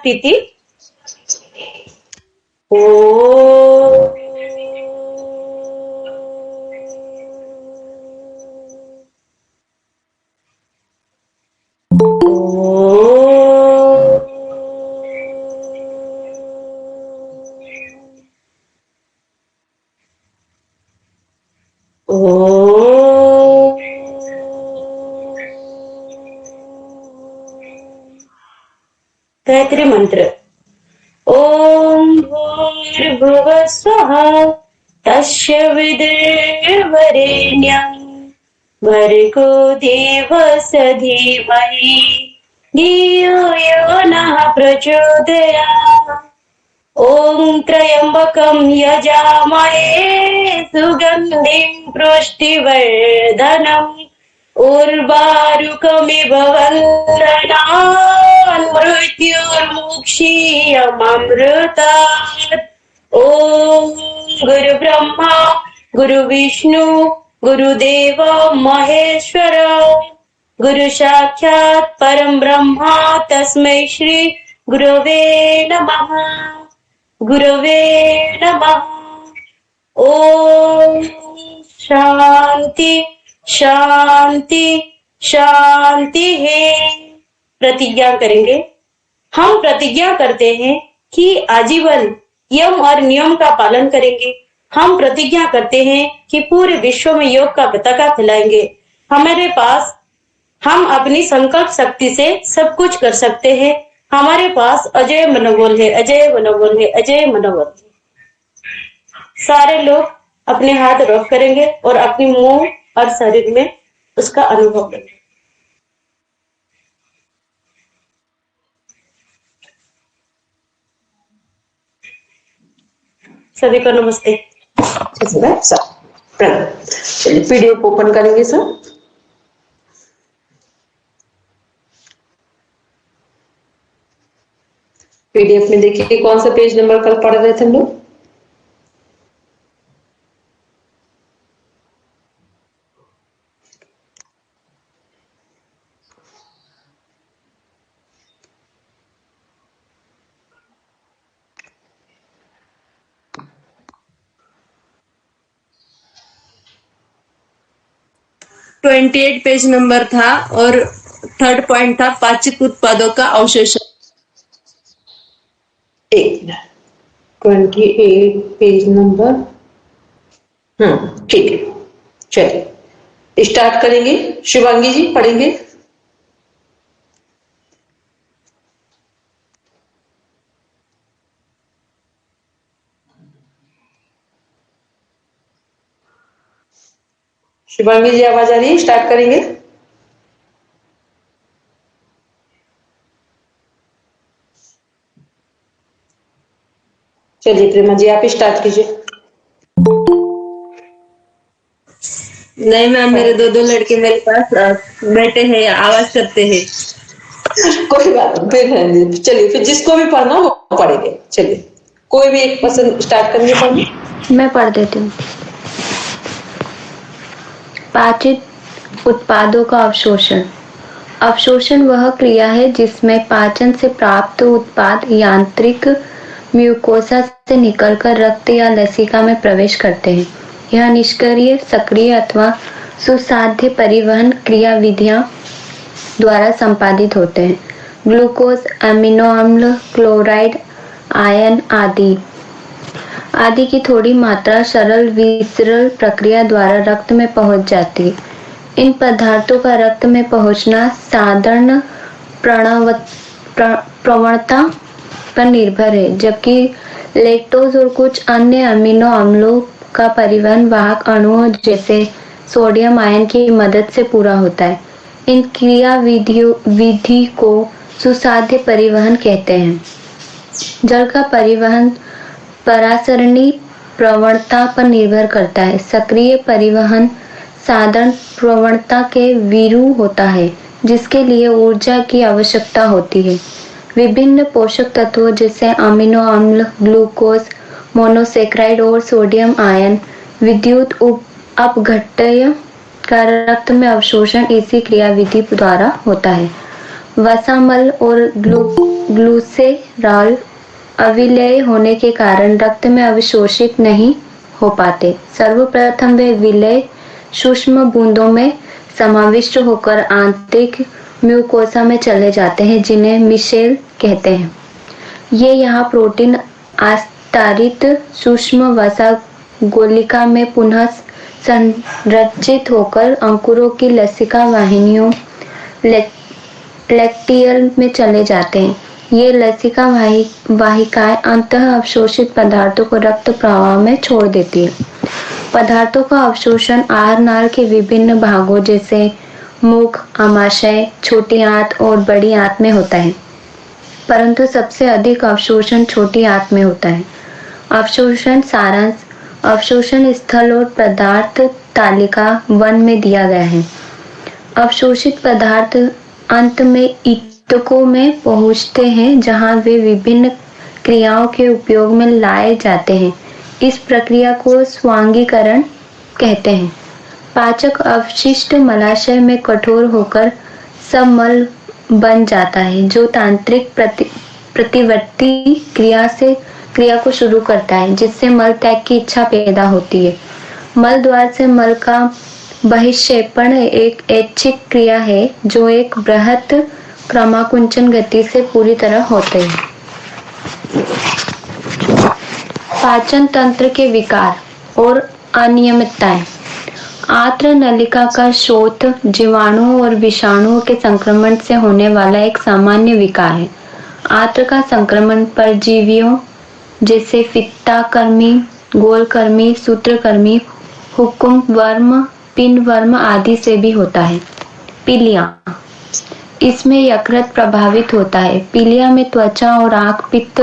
तिथि ओ गायत्री मंत्र ओम भूर्भुवः स्वः तस्य विदुर्वरेण्यं भर्गो देवस्य धीमहि धियो यो नः प्रचोदयात् ओम त्र्यंबकं यजामहे सुगंधिं पुष्टिवर्धनम् उर्वारुकमिव वन्दनान् मृत्युर्मुक्षीयममृतात् ॐ गुरुब्रह्मा गुरुविष्णु गुरुदेव महेश्वर गुरुसाक्षात् परं ब्रह्मा तस्मै श्री गुरवे नमः गुरवे नमः। ओम शांति शांति शांति है। प्रतिज्ञा करेंगे। हम प्रतिज्ञा करते हैं कि आजीवन यम और नियम का पालन करेंगे। हम प्रतिज्ञा करते हैं कि पूरे विश्व में योग का पताका फैलाएंगे। हमारे पास हम अपनी संकल्प शक्ति से सब कुछ कर सकते हैं। हमारे पास अजय मनोबल है, अजय मनोबल है, अजय मनोबल है। सारे लोग अपने हाथ रब करेंगे और अपनी मुंह और शरीर में उसका अनुभव करेंगे। सभी को नमस्ते। चलिए पीडीएफ ओपन करेंगे सर। पीडीएफ में देखिए कौन सा पेज नंबर कल पढ़ रहे थे हम लोग। ट्वेंटी 28 पेज नंबर था और थर्ड पॉइंट था पाचक उत्पादों का अवशोषण। 28 पेज नंबर। ठीक है, चलिए स्टार्ट करेंगे। शिवांगी जी पढ़ेंगे। शिवांगी जी आवाज आ रही है? स्टार्ट करेंगे। चलिए प्रेमा जी आप स्टार्ट कीजिए। नहीं मैम, मेरे दो लड़के मेरे पास बैठे हैं, आवाज करते हैं। कोई बात नहीं, फिर चलिए फिर जिसको भी पढ़ना हो पढ़ेंगे। चलिए कोई भी एक पर्सन स्टार्ट करेंगे पढ़ने। मैं पढ़ देती हूँ। पाचित उत्पादों का अवशोषण। अवशोषण वह क्रिया है जिसमें पाचन से प्राप्त उत्पाद यांत्रिक म्यूकोसा से निकलकर रक्त या लसिका में प्रवेश करते हैं। यह निष्क्रिय, सक्रिय अथवा सुसाध्य परिवहन क्रियाविधियां द्वारा संपादित होते हैं। ग्लूकोज, अमीनो अम्ल, क्लोराइड, आयन आदि की थोड़ी मात्रा सरल विसरल प्रक्रिया द्वारा रक्त में पहुंच जाती है। इन पदार्थों का रक्त में पहुंचना साधारण प्रवणता पर निर्भर है, जबकि लैक्टोज और कुछ अन्य अमीनो अम्लों का परिवहन वाहक अणुओं जैसे सोडियम आयन की मदद से पूरा होता है। इन क्रिया विधि को सुसाध्य परिवहन कहते हैं। जल का परिवहन परासरणी प्रवणता पर निर्भर करता है। सक्रिय परिवहन साधारण प्रवणता के विरुद्ध होता है, जिसके लिए ऊर्जा की आवश्यकता होती है। विभिन्न पोषक तत्वों जैसे अमीनो अम्ल, ग्लूकोज, मोनोसेक्राइड और सोडियम आयन विद्युत अपघट्य का रक्त में अवशोषण इसी क्रियाविधि द्वारा होता है। वसामल और ग्लूसेरॉल अविलेय होने के कारण रक्त में अवशोषित नहीं हो पाते। सर्वप्रथम वे विलेय सूक्ष्म बूंदों में समाविष्ट होकर आंतरिक म्यूकोसा में चले जाते हैं, जिन्हें मिशेल कहते हैं। ये यहाँ प्रोटीन आस्तारित सूक्ष्म वसा गोलिका में पुनः संरचित होकर अंकुरों की लसिका वाहिनियों लैक्टियल में चले जाते हैं। ये लसिका वाहिकाएं अंतः अवशोषित पदार्थों को रक्त प्रवाह में छोड़ देती है। पदार्थों का अवशोषण आहार नाल के विभिन्न भागों जैसे मुख, आमाशय, छोटी आंत और बड़ी आंत में होता है, परंतु सबसे अधिक अवशोषण छोटी आंत में होता है। अवशोषण सारांश अवशोषण स्थल और पदार्थ तालिका 1 में दिया गया है। अवशोषित पदार्थ अंत में ईतकों में पहुंचते हैं, जहां वे विभिन्न क्रियाओं के उपयोग में लाए जाते हैं। इस प्रक्रिया को स्वांगीकरण कहते हैं। पाचक अवशिष्ट मलाशय में कठोर होकर सबमल बन जाता है, जो तांत्रिक प्रतिवर्ती क्रिया को शुरू करता है, जिससे मल त्याग की इच्छा पैदा होती है। मल द्वार से मल का बहिक्षेपण एक ऐच्छिक क्रिया है, जो एक बृहत क्रमाकुंचन गति से पूरी तरह होते हैं। पाचन तंत्र के विकार और अनियमितताएं। आंत्र नलिका का शोथ जीवाणुओं और विषाणुओं के संक्रमण से होने वाला एक सामान्य विकार है। आंत्र का संक्रमण परजीवियों जैसे फित्ताकृमि, गोलकृमि, सूत्रकृमि, हुक्म वर्म, पिंड वर्म आदि से भी होता है। पीलिया, इसमें यकृत प्रभावित होता है। पीलिया में त्वचा और आंख पित्त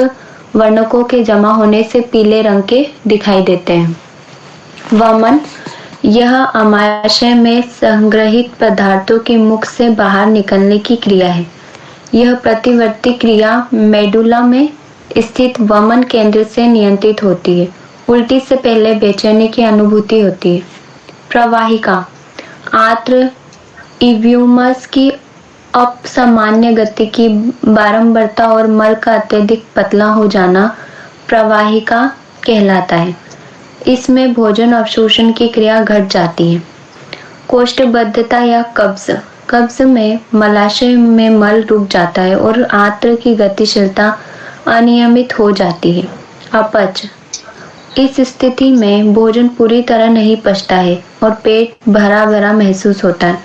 वर्णकों के जमा होने से पीले रंग के दिखाई देते हैं। वमन, यह आमाशय में संग्रहित पदार्थों के मुख से बाहर निकलने की क्रिया है। यह प्रतिवर्ती क्रिया मेडुला में स्थित वमन केंद्र से नियंत्रित होती है। उल्टी से पहले बेचैनी की अनुभूति होती है। प्रवाहिका, आंत्र इव्यूमस की असामान्य गति की बारंबारता और मल का अत्यधिक पतला हो जाना प्रवाहिका कहलाता है। इसमें भोजन अवशोषण की क्रिया घट जाती है। कोष्ठबद्धता या कब्ज, कब्ज में मलाशय में मल रुक जाता है और आंत्र की गतिशीलता अनियमित हो जाती है। अपच, इस स्थिति में भोजन पूरी तरह नहीं पचता है और पेट भरा भरा महसूस होता है।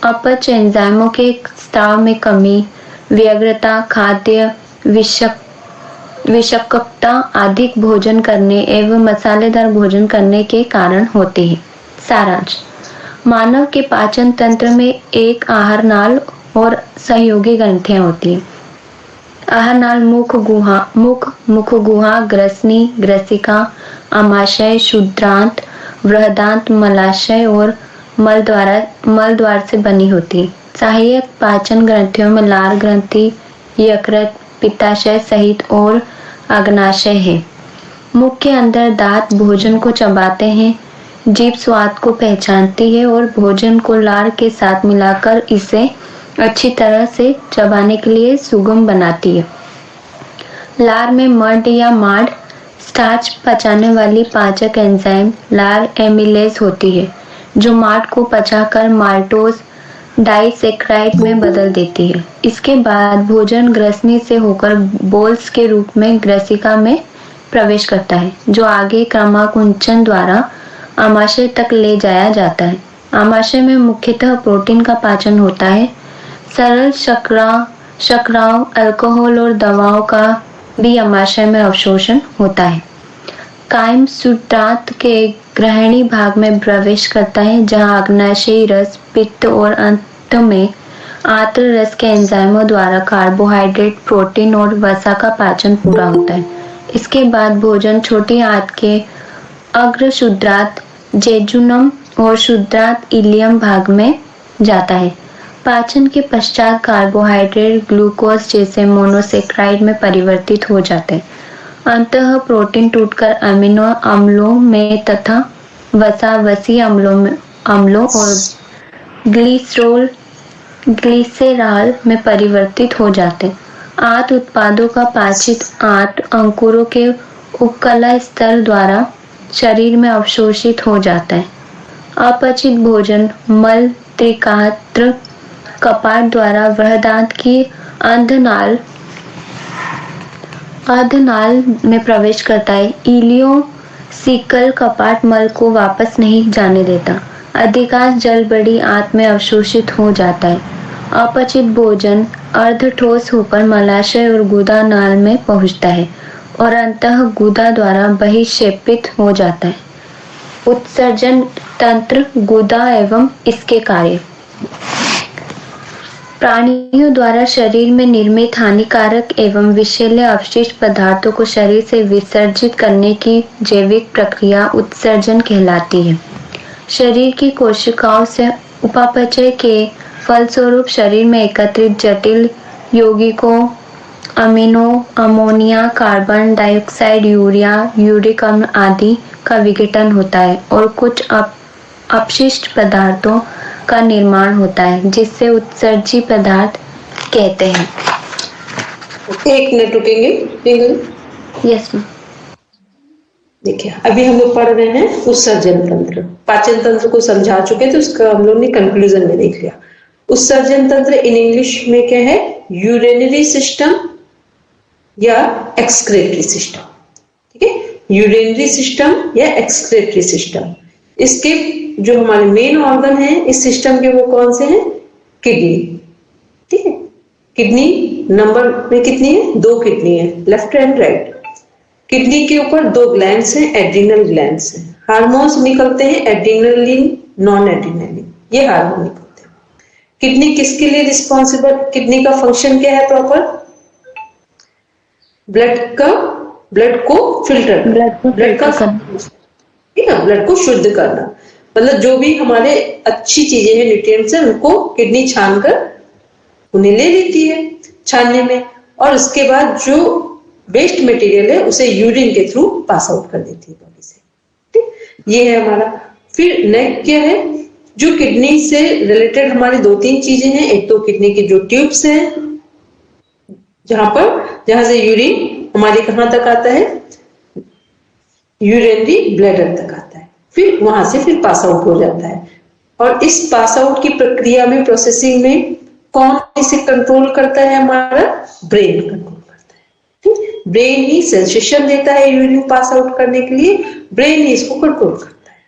अपच एंजाइमों के स्राव में कमी, व्यग्रता, खाद्य विषाक्तता, अधिक भोजन करने एवं मसालेदार भोजन करने के कारण होती है। सारांश, मानव के पाचन तंत्र में एक आहार नाल और सहयोगी ग्रंथियां होती हैं। आहार नाल मुख गुहा, ग्रसनी, ग्रसिका, आमाशय, क्षुद्रांत, बृहदांत, मलाशय और मल द्वार से बनी होती है। सहायक पाचन ग्रंथियों में लार ग्रंथि, यकृत, पित्ताशय सहित और अग्नाशय है। मुख के अंदर दांत भोजन को चबाते हैं। जीभ स्वाद को पहचानती है और भोजन को लार के साथ मिलाकर इसे अच्छी तरह से चबाने के लिए सुगम बनाती है। लार में मड या माड़, स्टार्च पचाने वाली पाचक एंजाइम लार एमिलेज होती है, जो माड़ को पचाकर माल्टोज डाइसेक्राइड में बदल देती है। इसके बाद भोजन ग्रसनी से होकर बोल्स के रूप में ग्रसिका में प्रवेश करता है, जो आगे क्रमाकुंचन द्वारा आमाशय तक ले जाया जाता है। आमाशय में मुख्यतः प्रोटीन का पाचन होता है। सरल शर्कराओं, अल्कोहल और दवाओं का भी आमाशय में अवशोषण होता है। कायम क्षुद्रांत के ग्रहणी भाग में प्रवेश करता है, जहां अग्नाशयी रस, पित्त और अंत में आंत्र रस के एंजाइमों द्वारा कार्बोहाइड्रेट, प्रोटीन और वसा का पाचन पूरा होता है। इसके बाद भोजन छोटी आंत के अग्र क्षुद्रांत, जेजुनम और क्षुद्रांत इलियम भाग में जाता है। पाचन के पश्चात कार्बोहाइड्रेट ग्लूकोज जैसे मोनोसेक्राइड में परिवर्तित हो जाते हैं। अंततः प्रोटीन टूटकर अमीनो अम्लों में तथा वसा वसीय अम्लों और ग्लिसरॉल में परिवर्तित हो जाते हैं। आंत उत्पादों का पाचित आंत अंकुरों के उपकला स्तर द्वारा शरीर में अवशोषित हो जाता है। अपचित भोजन मल त्रिकात्र कपाट द्वारा बृहदांत की अर्धनाल में प्रवेश करता है। इलियोसिकल कपाट मल को वापस नहीं जाने देता। अधिकांश जल बड़ी आंत में अवशोषित हो जाता है। अपचित भोजन अर्ध ठोस होकर मलाशय और गुदा नाल में पहुंचता है और अंततः गुदा द्वारा बहिक्षेपित हो जाता है। उत्सर्जन तंत्र गुदा एवं इसके कार्य। प्राणियों द्वारा शरीर में निर्मित हानिकारक एवं विषैले अपशिष्ट पदार्थों को शरीर से विसर्जित करने की जैविक प्रक्रिया उत्सर्जन कहलाती है। शरीर की कोशिकाओं से उपापचय के फलस्वरूप शरीर में एकत्रित जटिल यौगिकों amino, ammonia, carbon dioxide, urea, uric अम्ल आदि का विघटन होता है और कुछ अपशिष्ट पदार्थों का निर्माण होता है जिससे उत्सर्जी पदार्थ कहते हैं। एक मिनट रुकेंगे। Yes ma'am. देखिए अभी हम लोग पढ़ रहे हैं उत्सर्जन तंत्र। पाचन तंत्र को समझा चुके तो उसका हम लोग ने कंक्लूजन में देख लिया। उत्सर्जन तंत्र इन इंग्लिश में क्या है? यूरिनरी सिस्टम या एक्सक्रेटरी सिस्टम। ठीक है, यूरिनरी सिस्टम या एक्सक्रेटरी सिस्टम। इसके जो हमारे मेन ऑर्गन है इस सिस्टम के वो कौन से हैं? किडनी। ठीक है, किडनी नंबर में कितनी है? 2 किडनी है, लेफ्ट एंड राइट। किडनी के ऊपर 2 ग्लैंड्स हैं, एड्रिनल ग्लैंड्स हैं। हार्मोन्स निकलते हैं, एड्रिनलिन, नॉन एड्रिनलिन, ये हार्मोन निकलते हैं। किडनी किसके लिए रिस्पॉन्सिबल? किडनी का फंक्शन क्या है प्रॉपर? ब्लड को फिल्टर, ब्लड का, ठीक है, ब्लड को शुद्ध करना। मतलब जो भी हमारे अच्छी चीजें हैं, न्यूट्रिएंट्स हैं, उनको किडनी छानकर उन्हें ले लेती है छानने में, और उसके बाद जो वेस्ट मटेरियल है उसे यूरिन के थ्रू पास आउट कर देती है बॉडी से। ठीक, ये है हमारा। फिर नेक्स्ट क्या है? जो किडनी से रिलेटेड हमारी 2-3 चीजें हैं। एक तो किडनी की जो ट्यूब्स हैं, जहां से यूरिन हमारे कहां तक आता है? यूरिनरी ब्लैडर तक आता है। फिर वहां से फिर पास आउट हो जाता है। और इस पास आउट की प्रक्रिया में, प्रोसेसिंग में कौन इसे कंट्रोल करता है? हमारा ब्रेन कंट्रोल करता है। ब्रेन ही सेंसेशन देता है यूरिन पास आउट करने के लिए, ब्रेन ही इसको कंट्रोल करता है।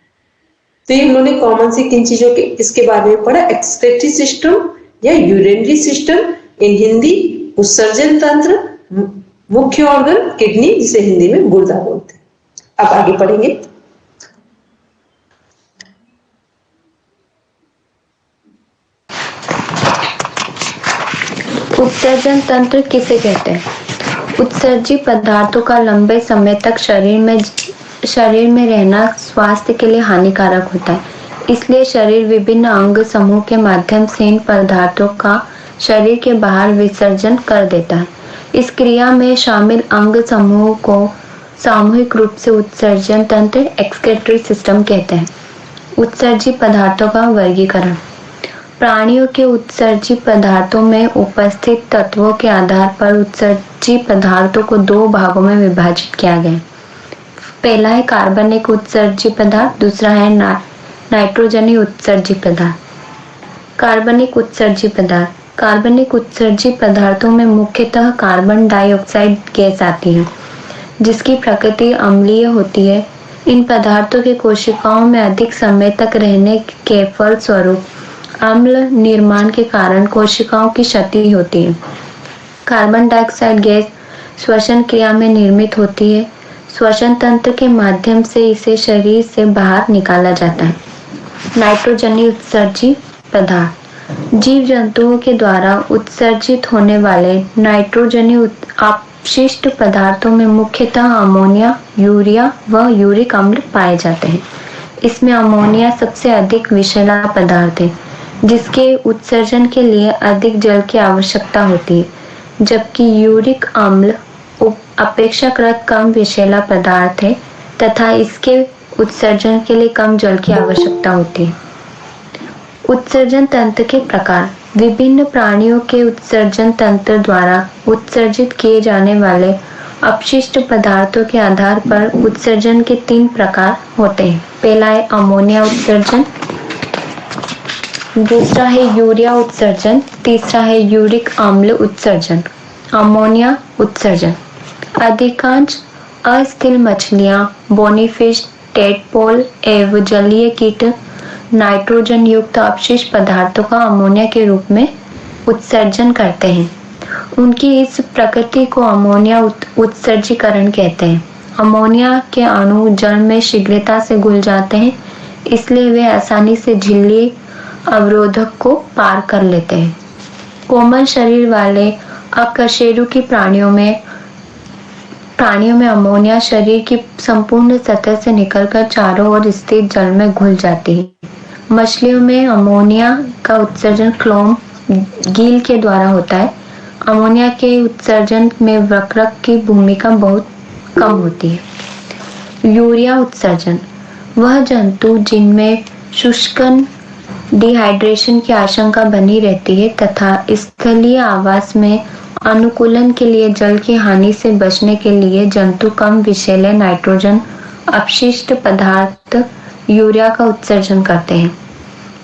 तो ये हम लोगों ने कॉमन सी किन चीजों के इसके बारे में पढ़ा? एक्सक्रेटरी सिस्टम या यूरिनरी सिस्टम, इन हिंदी उत्सर्जन तंत्र, मुख्य ऑर्गन किडनी जिसे हिंदी में गुर्दा बोलते हैं। अब आगे पढ़ेंगे। उत्सर्जन तंत्र किसे कहते हैं? उत्सर्जी पदार्थों का लंबे समय तक शरीर में रहना स्वास्थ्य के लिए हानिकारक होता है। इसलिए शरीर विभिन्न अंग समूह के माध्यम से इन पदार्थों का शरीर के बाहर विसर्जन कर देता है। इस क्रिया में शामिल अंग समूह को सामूहिक रूप से उत्सर्जन तंत्र एक्सक्रेटरी सिस्टम कहते हैं। उत्सर्जी पदार्थों का वर्गीकरण। प्राणियों के उत्सर्जी पदार्थों में उपस्थित तत्वों के आधार पर उत्सर्जी पदार्थों को 2 भागों में विभाजित किया गया है। पहला है कार्बनिक उत्सर्जी पदार्थ, दूसरा है नाइट्रोजनी उत्सर्जी पदार्थ। कार्बनिक उत्सर्जी पदार्थ। कार्बनिक उत्सर्जी पदार्थों में मुख्यतः कार्बन डाइऑक्साइड गैस आती है, जिसकी प्रकृति अम्लीय होती है। इन पदार्थों के कोशिकाओं में अधिक समय तक रहने के फलस्वरूप अम्ल निर्माण के कारण कोशिकाओं की क्षति होती है। कार्बन डाइऑक्साइड गैस श्वसन क्रिया में निर्मित होती है। श्वसन तंत्र के माध्यम से इसे शरीर से बाहर निकाला जाता है। नाइट्रोजनी उत्सर्जी पदार्थ। जीव जंतुओं के द्वारा उत्सर्जित होने वाले नाइट्रोजनी अपशिष्ट पदार्थों में मुख्यतः अमोनिया, यूरिया व यूरिक अम्ल पाए जाते हैं। इसमें अमोनिया सबसे अधिक विषैला पदार्थ है, जिसके उत्सर्जन के लिए अधिक जल की आवश्यकता होती है, जबकि यूरिक अम्ल अपेक्षाकृत कम विषैला पदार्थ है तथा इसके उत्सर्जन के लिए कम जल की आवश्यकता होती है। उत्सर्जन तंत्र के प्रकार। विभिन्न प्राणियों के उत्सर्जन तंत्र द्वारा उत्सर्जित किए जाने वाले अपशिष्ट पदार्थों के आधार पर उत्सर्जन के 3 प्रकार होते हैं। पहला है अमोनिया उत्सर्जन, दूसरा है यूरिया उत्सर्जन, तीसरा है यूरिक अम्ल उत्सर्जन। अमोनिया उत्सर्जन अधिकांश अस्थिर मछलियां, बोनीफिश, टेडपोल एवं जलीय कीट नाइट्रोजन युक्त अपशिष्ट पदार्थों का अमोनिया के रूप में उत्सर्जन करते हैं। उनकी इस प्रकृति को अमोनिया उत्सर्जीकरण कहते हैं। अमोनिया के अणु जल में शीघ्रता से घुल जाते हैं, इसलिए वे आसानी से झिल्ली अवरोधक को पार कर लेते हैं। कोमल शरीर वाले अकशेरुकी प्राणियों में अमोनिया शरीर की संपूर्ण सतह से निकलकर चारों ओर स्थित जल में घुल जाती है। मछलियों में अमोनिया का उत्सर्जन क्लोम गील के द्वारा होता है। अमोनिया के उत्सर्जन में वक्रक की भूमिका बहुत कम होती है। यूरिया उत्सर्जन वह जंतु जिनमें शुष्कन डिहाइड्रेशन की आशंका बनी रहती है तथा स्थलीय आवास में अनुकूलन के लिए जल की हानि से बचने के लिए जंतु कम विषैले नाइट्रोजन अपशिष्ट पदार्थ यूरिया का उत्सर्जन करते हैं।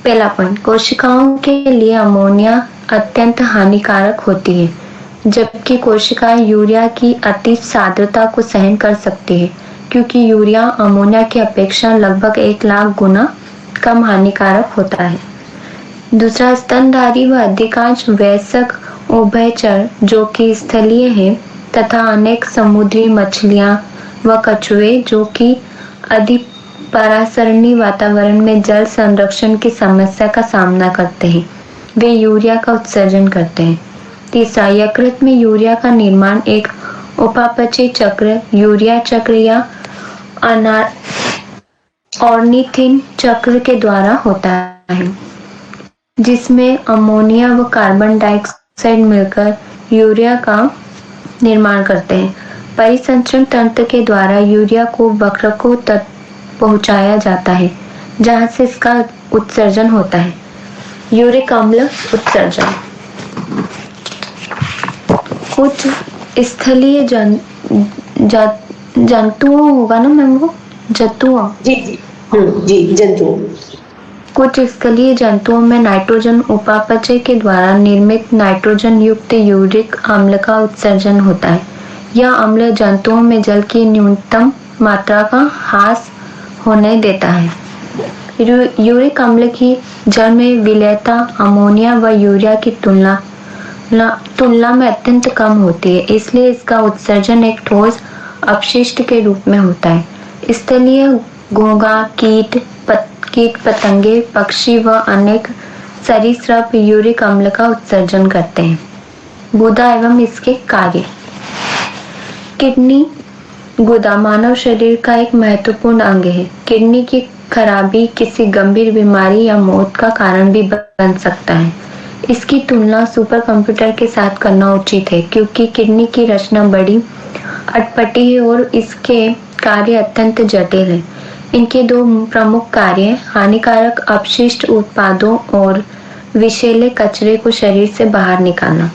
पहला पॉइंट, कोशिकाओं के लिए अमोनिया अत्यंत हानिकारक होती है, जबकि कोशिकाएं यूरिया की अति सांद्रता को सहन कर सकती है, क्योंकि यूरिया अमोनिया की अपेक्षा लगभग 1,00,000 गुना कम हानिकारक होता है। दूसरा, स्तनधारी व अधिकांश वयस्क उभयचर जो कि स्थलीय है तथा अनेक समुद्री मछलियां व कछुए जो कि अधिक परासरणी वातावरण में जल संरक्षण की समस्या का सामना करते हैं, वे यूरिया का उत्सर्जन करते हैं। तीसरा, यकृत में यूरिया का निर्माण एक उपापचय चक्र, यूरिया चक्र या ऑर्निथिन चक्र के द्वारा होता है, जिसमें अमोनिया व कार्बन डाइऑक्साइड मिलकर यूरिया का निर्माण करते हैं। परिसंचरण तंत्र के द्वारा यूरिया को वक्रकों तक पहुंचाया जाता है, जहां से इसका उत्सर्जन होता है। यूरिक अम्ल उत्सर्जन कुछ स्थलीय जंतुओं होगा ना मैम, वो जंतुओं जी जंतुओं कुछ स्थलीय जंतुओं में नाइट्रोजन उपापचय के द्वारा निर्मित नाइट्रोजन युक्त यूरिक अम्ल का उत्सर्जन होता है। यह अम्ल जंतुओं में जल की न्यूनतम मात्रा का ह्रास होने देता है। यूरिक अम्ल की जल में विलयता अमोनिया व यूरिया की तुलना में अत्यंत कम होती है, इसलिए इसका उत्सर्जन एक ठोस अपशिष्ट के रूप में होता है। स्थलीय घोंघा, कीट पतंगे, पक्षी व अनेक सरीसृप यूरिक अम्ल का उत्सर्जन करते हैं। गुदा एवं इसके कार्य। किडनी गुदा मानव शरीर का एक महत्वपूर्ण अंग है। किडनी की खराबी किसी गंभीर बीमारी या मौत का कारण भी बन सकता है। इसकी तुलना सुपर कंप्यूटर के साथ करना उचित है, क्योंकि किडनी की रचना बड़ी अटपटी है और इसके कार्य अत्यंत जटिल है। इनके 2 प्रमुख कार्य हानिकारक अपशिष्ट उत्पादों और विषैले कचरे को शरीर से बाहर निकालना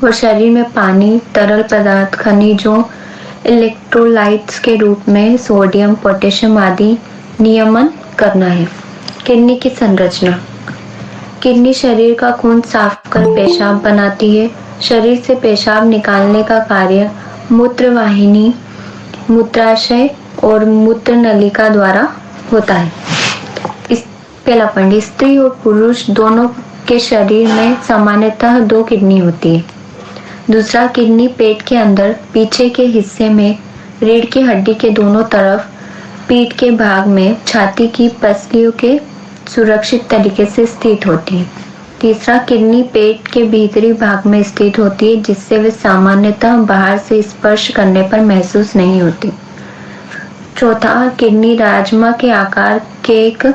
और शरीर में पानी, तरल पदार्थ, खनिजों, इलेक्ट्रोलाइट्स के रूप में सोडियम, पोटेशियम आदि नियमन करना है। किडनी की संरचना। किडनी शरीर का खून साफ कर पेशाब बनाती है। शरीर से पेशाब निकालने का कार्य मूत्रवाहिनी, मूत्राशय और मूत्र नलिका द्वारा होता है। इस पहला पॉइंट, स्त्री और पुरुष दोनों के शरीर में सामान्यतः 2 किडनी होती है। दूसरा, किडनी पेट के अंदर पीछे के हिस्से में रीढ़ की हड्डी के दोनों तरफ, पीठ के भाग में छाती की पसलियों के सुरक्षित तरीके से स्थित होती है। तीसरा, किडनी पेट के भीतरी भाग में स्थित होती है, जिससे वे सामान्यतः बाहर से स्पर्श करने पर महसूस नहीं होती। चौथा, किडनी राजमा के आकार के एक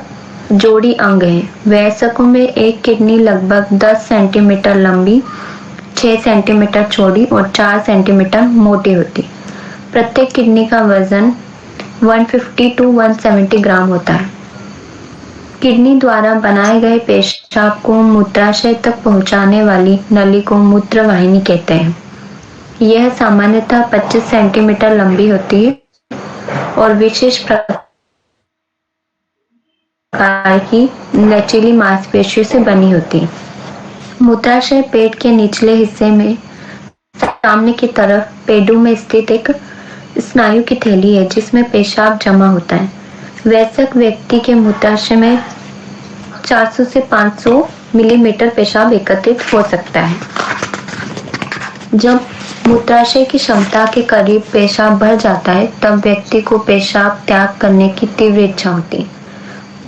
जोड़ी अंग है। वयस्कों में एक किडनी लगभग 10 सेंटीमीटर लंबी, 6 सेंटीमीटर चौड़ी और 4 सेंटीमीटर मोटी होती। प्रत्येक किडनी का वजन 150 to 170 ग्राम होता है। किडनी द्वारा बनाए गए पेशाब को मूत्राशय तक पहुंचाने वाली नली को मूत्र वाहिनी कहते हैं। यह सामान्यतः 25 सेंटीमीटर लंबी होती है और विशेष प्रकार की लचीली मांसपेशियों से बनी होती है। मूत्राशय पेट के निचले हिस्से में सामने की तरफ पेडू में स्थित एक स्नायु की थैली है जिसमें पेशाब जमा होता है। वयस्क व्यक्ति के मूत्राशय में 400 से 500 मिलीमीटर पेशाब एकत्रित हो सकता है। जब मूत्राशय की क्षमता के करीब पेशाब भर जाता है तब व्यक्ति को पेशाब त्याग करने की तीव्र इच्छा होती है।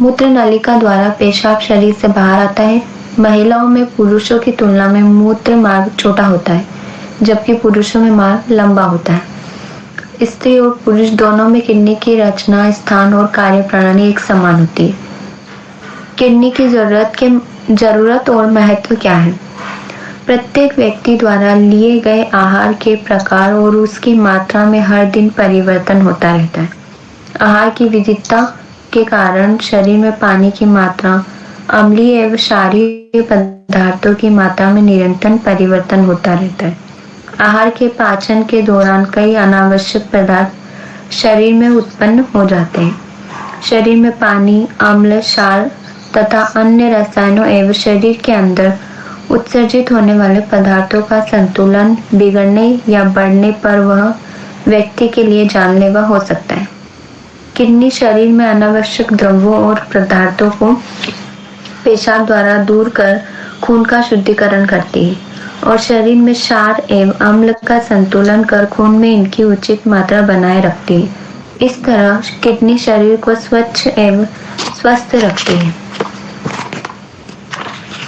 मूत्र नलिका द्वारा पेशाब शरीर से बाहर आता है। महिलाओं में पुरुषों की तुलना में मूत्र मार्ग छोटा होता है जबकि पुरुषों में मार्ग लंबा होता है। स्त्री और पुरुष दोनों में किडनी की रचना, स्थान और कार्य प्रणाली एक समान होती है। किडनी की जरूरत और महत्व क्या है? प्रत्येक व्यक्ति द्वारा लिए गए आहार के प्रकार और उसकी मात्रा में हर दिन परिवर्तन होता रहता है। आहार की विविधता के कारण शरीर में पानी की मात्रा, अम्लीय एवं क्षारीय पदार्थों की मात्रा में निरंतर परिवर्तन होता रहता है। आहार के पाचन के दौरान कई अनावश्यक पदार्थ शरीर में उत्पन्न हो जाते हैं। शरीर में पानी, अम्ल, क्षार तथा अन्य रसायनों एवं शरीर के अंदर उत्सर्जित होने वाले पदार्थों का संतुलन बिगड़ने या बढ़ने पर वह व्यक्ति के लिए जानलेवा हो सकता है। किडनी शरीर में अनावश्यक द्रव्यों और पदार्थों को पेशाब द्वारा दूर कर खून का शुद्धिकरण करती है और शरीर में क्षार एवं अम्ल का संतुलन कर खून में इनकी उचित मात्रा बनाए रखती है। इस तरह किडनी शरीर को स्वच्छ एवं स्वस्थ रखती है।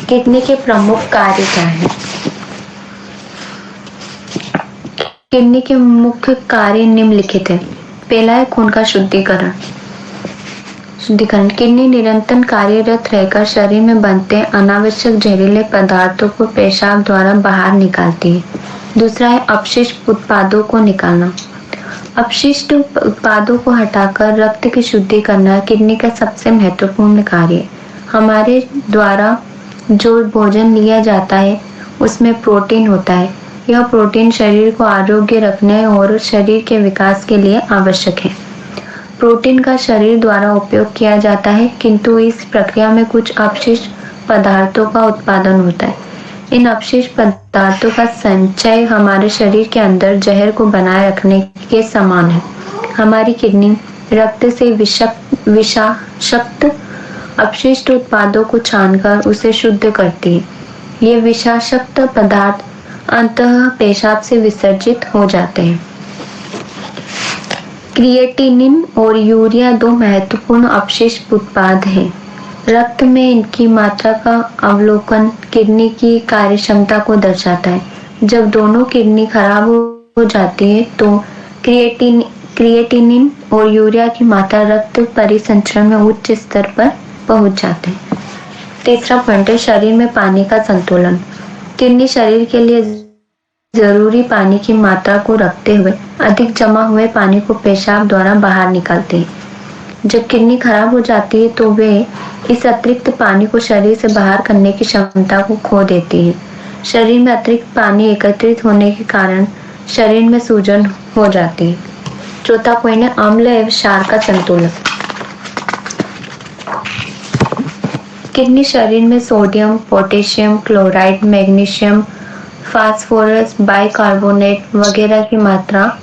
किडनी के प्रमुख कार्य क्या हैं? किडनी के मुख्य कार्य निम्नलिखित है। पहला है खून का शुद्धिकरण। किडनी निरंतर कार्यरत रहकर शरीर में बनते अनावश्यक जहरीले पदार्थों को पेशाब द्वारा बाहर निकालती है। दूसरा है अपशिष्ट उत्पादों को निकालना। अपशिष्ट उत्पादों को हटाकर रक्त की शुद्धि करना किडनी का सबसे महत्वपूर्ण कार्य है। हमारे द्वारा जो भोजन लिया जाता है उसमें प्रोटीन होता है। यह प्रोटीन शरीर को आरोग्य रखने और शरीर के विकास के लिए आवश्यक है। प्रोटीन का शरीर द्वारा उपयोग किया जाता है किंतु इस प्रक्रिया में कुछ अपशिष्ट पदार्थों का उत्पादन होता है। इन अपशिष्ट पदार्थों का संचय हमारे शरीर के अंदर जहर को बनाए रखने के समान है। हमारी किडनी रक्त से विषाक्त अपशिष्ट उत्पादों को छानकर उसे शुद्ध करती है। ये विषाक्त पदार्थ अंततः पेशाब से विसर्जित हो जाते हैं। क्रिएटिनिन और यूरिया दो महत्वपूर्ण अपशिष्ट उत्पाद हैं। रक्त में इनकी मात्रा का अवलोकन किडनी की कार्यक्षमता को दर्शाता है। जब दोनों किडनी खराब हो जाती है तो क्रिएटिनिन और यूरिया की मात्रा रक्त परिसंचरण में उच्च स्तर पर पहुंच जाते हैं। तीसरा पॉइंट है शरीर में पानी का संतुलन। किडनी शरीर के लिए जरूरी पानी की मात्रा को रखते हुए अधिक जमा हुए पानी को पेशाब द्वारा बाहर निकालते हैं। जब किडनी खराब हो जाती है तो वे इस अतिरिक्त पानी को शरीर से बाहर करने की क्षमता को खो देती है। शरीर में अतिरिक्त पानी एकत्रित होने के कारण शरीर में सूजन हो जाती है। चौथा पॉइंट है अम्ल एवं क्षार का संतुलन। किडनी शरीर में sodium, potassium, chloride, magnesium, phosphorus, bicarbonate वगैरह की मात्रा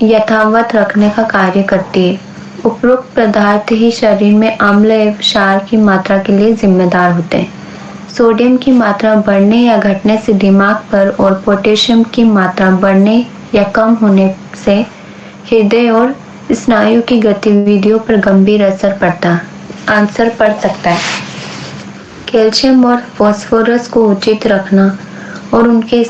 यथावत रखने का कार्य करती है। उपरोक्त पदार्थ ही शरीर में अम्ल एवं क्षार की मात्रा के लिए जिम्मेदार होते हैं। सोडियम की मात्रा बढ़ने या घटने से दिमाग पर और पोटेशियम की मात्रा बढ़ने या कम होने से हृदय और स्नायु की गतिविधियों पर गंभीर असर पड़ सकता है। कैल्शियम और फास्फोरस को उचित रखना और उनके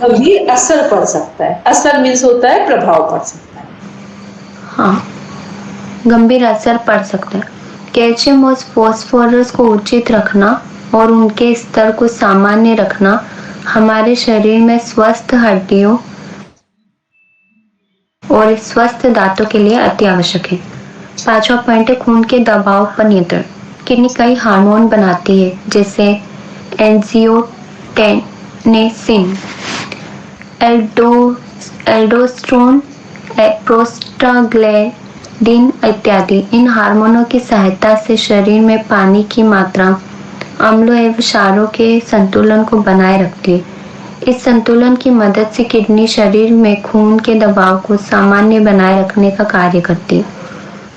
गंभीर असर पड़ सकता है। असर मीन्स होता है प्रभाव पड़ सकता है। हाँ, गंभीर असर पड़ सकता है। कैल्शियम और फास्फोरस को उचित रखना और उनके स्तर को सामान्य रखना हमारे शरीर में स्वस्थ हड्डियों और स्वस्थ दांतों के लिए अति आवश्यक है। पांचवा पॉइंट है खून के दबाव पर नियंत्रण। किडनी कई हार्मोन बनाती है जैसे एंजियोटेनेसिन, एल्डोस्टेरोन, प्रोस्टाग्लैंडिन इत्यादि। इन हार्मोनों की सहायता से शरीर में पानी की मात्रा, अम्लों एवं क्षारों के संतुलन को बनाए रखती है। इस संतुलन की मदद से किडनी शरीर में खून के दबाव को सामान्य बनाए रखने का कार्य करती है।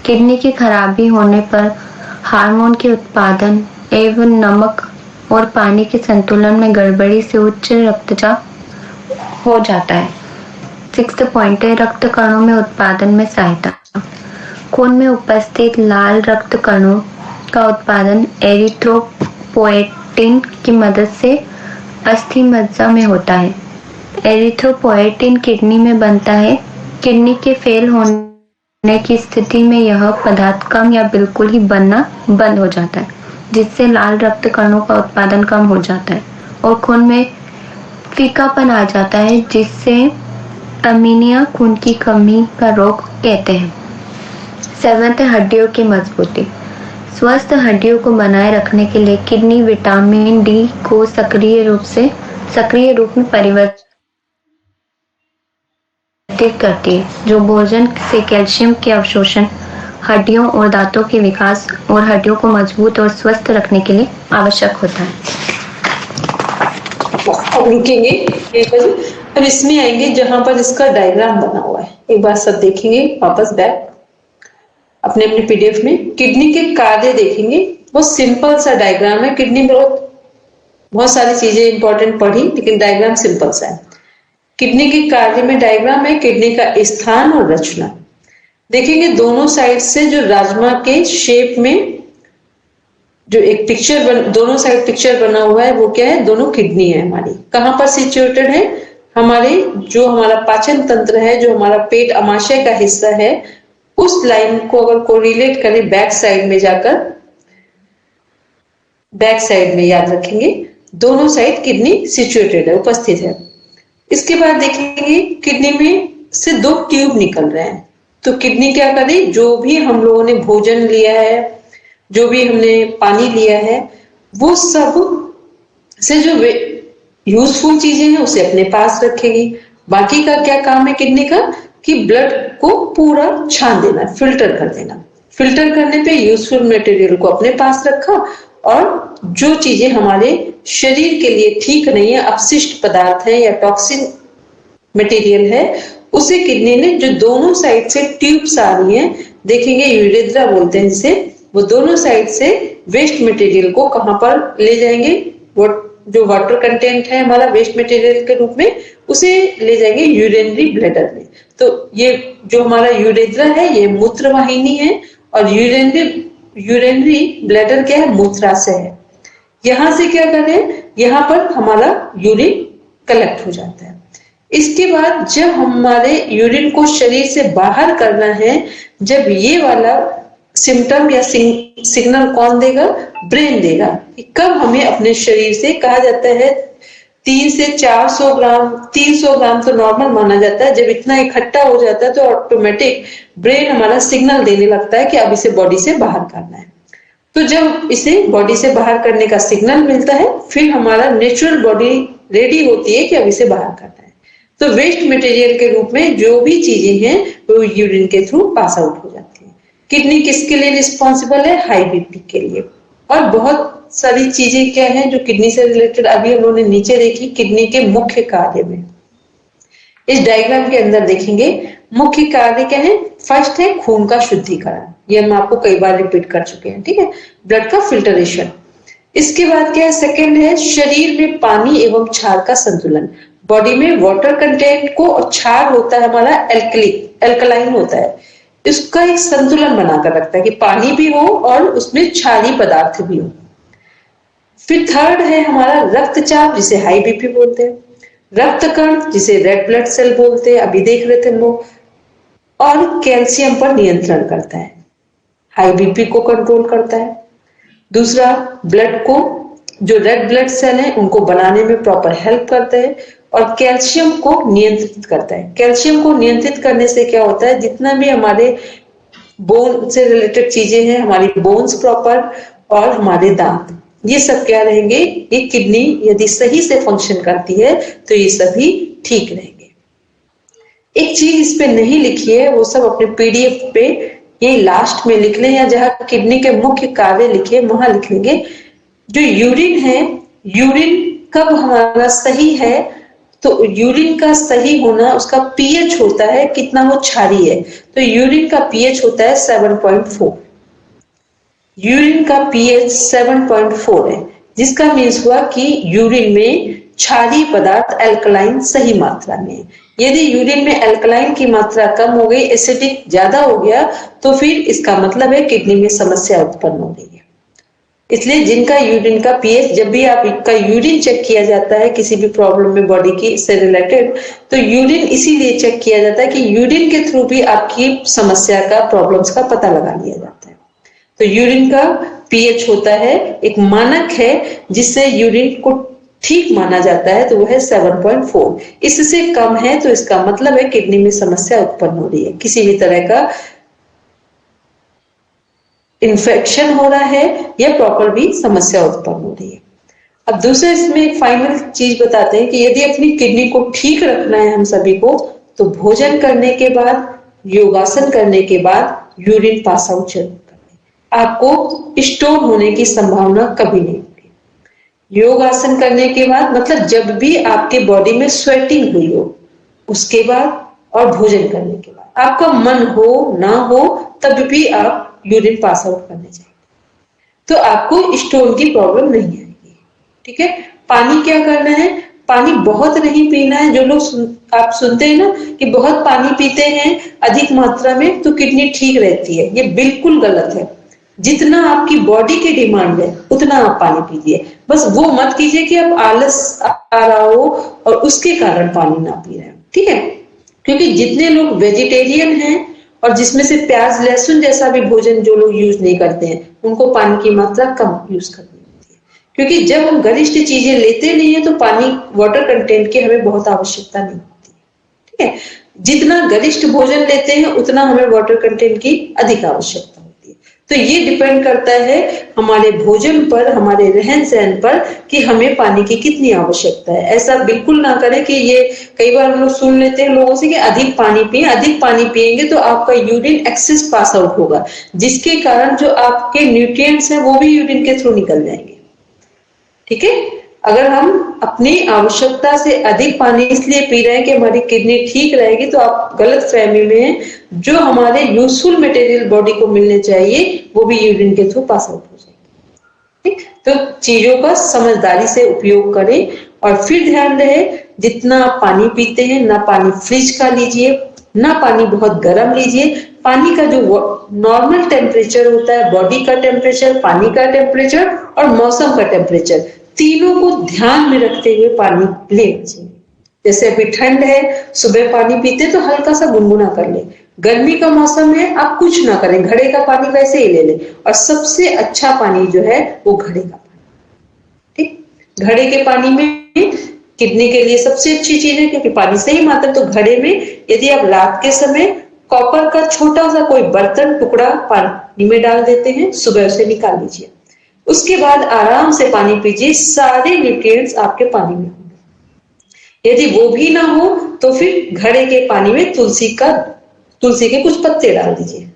किडनी की खराबी होने पर हार्मोन के उत्पादन एवं नमक और पानी के संतुलन में गड़बड़ी से उच्च रक्तचाप हो जाता है। 6th पॉइंट है रक्त कणों में उत्पादन में सहायता। खून में उपस्थित लाल रक्त कणों का उत्पादन एरिथ्रोपोएटिन की मदद से अस्थि मज्जा में होता है। एरिथ्रोपोएटिन किडनी में बनता है। किडनी के फेल होने की स्थिति में यह पदार्थ कम या बिल्कुल ही बनना बंद हो जाता है, जिससे लाल रक्त कणों का उत्पादन कम हो जाता है और खून में फीकापन आ जाता है, जिससे अमीनिया खून की कमी का रोग कहते हैं। 7th हड्डियों की मजबूती। स्वस्थ हड्डियों को बनाए रखने के लिए किडनी विटामिन डी को सक्रिय रूप में परिवर्तित करती है, जो भोजन से कैल्शियम के अवशोषण, हड्डियों और दांतों के विकास और हड्डियों को मजबूत और स्वस्थ रखने के लिए आवश्यक होता है। अब रुकेंगे और इसमें आएंगे जहां पर इसका डायग्राम बना हुआ है। एक बार सब देखेंगे, वापस बैक अपने अपने पीडीएफ में किडनी के कार्य देखेंगे। बहुत सिंपल सा डायग्राम है। किडनी में बहुत सारी चीजें इंपॉर्टेंट पढ़ी, लेकिन डायग्राम सिंपल सा है। किडनी के कार्य में डायग्राम है किडनी का स्थान और रचना। देखेंगे दोनों साइड से जो राजमा के शेप में जो एक पिक्चर दोनों साइड पिक्चर बना हुआ है, वो क्या है? दोनों किडनी है हमारी। कहां पर सिचुएटेड है? हमारे जो हमारा पाचन तंत्र है, जो हमारा पेट अमाशय का हिस्सा है, उस लाइन को अगर कोरिलेट करें बैक साइड में जाकर, बैक साइड में याद रखेंगे दोनों साइड किडनी सिचुएटेड है, उपस्थित है। इसके बाद देखेंगे किडनी में से 2 ट्यूब निकल रहे हैं। तो किडनी क्या करे? जो भी हम लोगों ने भोजन लिया है, जो भी हमने पानी लिया है, वो सब से जो यूजफुल चीजें हैं उसे अपने पास रखेगी। बाकी का क्या काम है किडनी का? कि ब्लड को पूरा छान देना, फिल्टर कर देना। फिल्टर करने पे यूजफुल मटेरियल को अपने पास रखा, और जो चीजें हमारे शरीर के लिए ठीक नहीं है, अपशिष्ट पदार्थ है या टॉक्सिन मटेरियल है, उसे किडनी ने जो दोनों साइड से ट्यूब्स आ रही हैं, देखेंगे यूरेथ्रा बोलते हैं जिसे, वो दोनों साइड से वेस्ट मटेरियल को कहां पर ले जाएंगे? वो जो वाटर कंटेंट है हमारा वेस्ट मटेरियल के रूप में, उसे ले जाएंगे यूरिनरी ब्लैडर में। तो ये जो हमारा यूरेथ्रा है ये मूत्र वाहिनी है, और यूरिनरी ब्लैडर क्या है? मूत्राशय है। यहां से क्या करें? यहाँ पर हमारा यूरिन कलेक्ट हो जाता है। इसके बाद जब हमारे यूरिन को शरीर से बाहर करना है, जब ये वाला सिम्टम या सिग्नल कौन देगा? ब्रेन देगा। कब हमें अपने शरीर से, कहा जाता है 3 से 400 ग्राम, 300 ग्राम तो नॉर्मल माना जाता है, जब इतना इकट्ठा हो जाता है तो ऑटोमेटिक ब्रेन हमारा सिग्नल देने लगता है कि अब इसे बॉडी से बाहर करना है। तो जब इसे बॉडी से बाहर करने का सिग्नल मिलता है, फिर हमारा नेचुरल बॉडी रेडी होती है कि अब इसे बाहर करना है। तो वेस्ट मटेरियल के रूप में जो भी चीजें हैं वो यूरिन के थ्रू पास आउट हो जाती है। किडनी किसके लिए रिस्पॉन्सिबल है? हाई बीपी के लिए। और बहुत सारी चीजें क्या हैं जो किडनी से रिलेटेड अभी हम लोगों ने नीचे देखी, किडनी के मुख्य कार्य में। इस डायग्राम के अंदर देखेंगे मुख्य कार्य क्या है? फर्स्ट है खून का शुद्धिकरण, ये हम आपको कई बार रिपीट कर चुके हैं, ठीक है, ब्लड का फिल्टरेशन। इसके बाद क्या है? सेकंड है शरीर में पानी एवं क्षार का संतुलन। बॉडी में वाटर कंटेंट को, और क्षार होता है हमारा एल्कलाइन होता है, इसका एक संतुलन बनाकर रखता है कि पानी भी हो और उसमें क्षारीय पदार्थ भी हो। फिर थर्ड है हमारा रक्तचाप, जिसे हाई बीपी बोलते हैं, रक्त कण जिसे रेड ब्लड सेल बोलते हैं, अभी देख रहे थे हम लोग, और कैल्शियम पर नियंत्रण करता है, हाई बीपी को कंट्रोल करता है। दूसरा, ब्लड को, जो रेड ब्लड सेल है उनको बनाने में प्रॉपर हेल्प करता है, और कैल्शियम को नियंत्रित करता है। कैल्शियम को नियंत्रित करने से क्या होता है? जितना भी हमारे बोन से रिलेटेड चीजें हैं, हमारी बोन्स प्रॉपर और हमारे दांत, ये सब क्या रहेंगे, ये किडनी यदि सही से फंक्शन करती है तो ये सभी ठीक रहेंगे। एक चीज इस पे नहीं लिखी है, वो सब अपने पीडीएफ पे ये लास्ट में लिख लें, या जहां किडनी के मुख्य कार्य लिखे वहां लिख लेंगे। जो यूरिन है, यूरिन कब हमारा सही है, तो यूरिन का सही होना उसका पीएच होता है, कितना वो क्षारीय है, तो यूरिन का पीएच होता है 7.4। यूरिन का पीएच 7.4 है, जिसका मीन्स हुआ कि यूरिन में क्षारीय पदार्थ एल्कलाइन सही मात्रा में है। यदि यूरिन में एल्कलाइन की मात्रा कम हो गई, एसिडिक ज्यादा हो गया, तो फिर इसका मतलब है किडनी में समस्या उत्पन्न हो रही है। इसलिए जिनका यूरिन का पीएच, जब भी आपका यूरिन चेक किया जाता है किसी भी प्रॉब्लम में बॉडी की से रिलेटेड, तो यूरिन इसीलिए चेक किया जाता है कि यूरिन के थ्रू भी आपकी समस्या का, प्रॉब्लम्स का पता लगा लिया जाता है। तो यूरिन का पीएच होता है, एक मानक है जिससे यूरिन को ठीक माना जाता है, तो वो है 7.4। इससे कम है तो इसका मतलब है किडनी में समस्या उत्पन्न हो रही है, किसी भी तरह का इन्फेक्शन हो रहा है या प्रॉपर भी समस्या उत्पन्न हो रही है। अब दूसरे इसमें एक फाइनल चीज बताते हैं कि यदि अपनी किडनी को ठीक रखना है हम सभी को, तो भोजन करने के बाद, योगासन करने के बाद यूरिन पास आउट जरूर करना। आपको स्टोन होने की संभावना कभी नहीं होगी। योगासन करने के बाद मतलब जब भी आपके बॉडी में स्वेटिंग हुई हो, उसके बाद और भोजन करने के बाद, आपका मन हो ना हो तब भी आप यूरिन पास आउट करने चाहिए, तो आपको स्टोन की प्रॉब्लम नहीं आएगी। ठीक है। पानी क्या करना है, पानी बहुत नहीं पीना है। जो लोग आप सुनते हैं ना कि बहुत पानी पीते हैं अधिक मात्रा में तो किडनी ठीक रहती है, ये बिल्कुल गलत है। जितना आपकी बॉडी की डिमांड है उतना आप पानी पीजिए, बस वो मत कीजिए कि आप आलस आ रहा हो और उसके कारण पानी ना पी रहे हैं। ठीक है। क्योंकि जितने लोग वेजिटेरियन हैं और जिसमें से प्याज लहसुन जैसा भी भोजन जो लोग यूज नहीं करते हैं, उनको पानी की मात्रा कम यूज करनी होती है। क्योंकि जब हम गरिष्ठ चीजें लेते नहीं है तो पानी, वाटर कंटेंट की हमें बहुत आवश्यकता नहीं होती है। ठीक है। जितना गरिष्ठ भोजन लेते हैं उतना हमें वाटर कंटेंट की अधिक आवश्यकता होती है। तो ये डिपेंड करता है हमारे भोजन पर, हमारे रहन सहन पर कि हमें पानी की कितनी आवश्यकता है। ऐसा बिल्कुल ना करें कि ये कई बार हम लोग सुन लेते हैं लोगों से कि अधिक पानी पिए, अधिक पानी पिएंगे तो आपका यूरिन एक्सेस पास आउट होगा, जिसके कारण जो आपके न्यूट्रिएंट्स हैं वो भी यूरिन के थ्रू निकल जाएंगे। ठीक है। अगर हम अपनी आवश्यकता से अधिक पानी इसलिए पी रहे हैं कि हमारी किडनी ठीक रहेगी, तो आप गलत फहमी में हैं। जो हमारे यूजफुल मटेरियल बॉडी को मिलने चाहिए वो भी यूरिन के थ्रू पास आउट हो जाएंगे। ठीक। तो चीजों का समझदारी से उपयोग करें और फिर ध्यान रहे जितना आप पानी पीते हैं, ना पानी फ्रिज का लीजिए, ना पानी बहुत गर्म लीजिए। पानी का जो नॉर्मल टेम्परेचर होता है, बॉडी का टेम्परेचर, पानी का टेम्परेचर और मौसम का टेम्परेचर, तीनों को ध्यान में रखते हुए पानी लेना चाहिए। जैसे अभी ठंड है, सुबह पानी पीते तो हल्का सा गुनगुना कर ले। गर्मी का मौसम है, आप कुछ ना करें, घड़े का पानी वैसे ही ले लें। और सबसे अच्छा पानी जो है वो घड़े का पानी। ठीक। घड़े के पानी में किडनी के लिए सबसे अच्छी चीज है, क्योंकि पानी सही मात्रा। तो घड़े में यदि आप रात के समय कॉपर का छोटा सा कोई बर्तन टुकड़ा पानी में डाल देते हैं, सुबह उसे निकाल लीजिए, उसके बाद आराम से पानी पीजिए, सारे न्यूट्रिएंट्स आपके पानी में होंगे। यदि वो भी ना हो तो फिर घड़े के पानी में तुलसी के कुछ पत्ते डाल दीजिए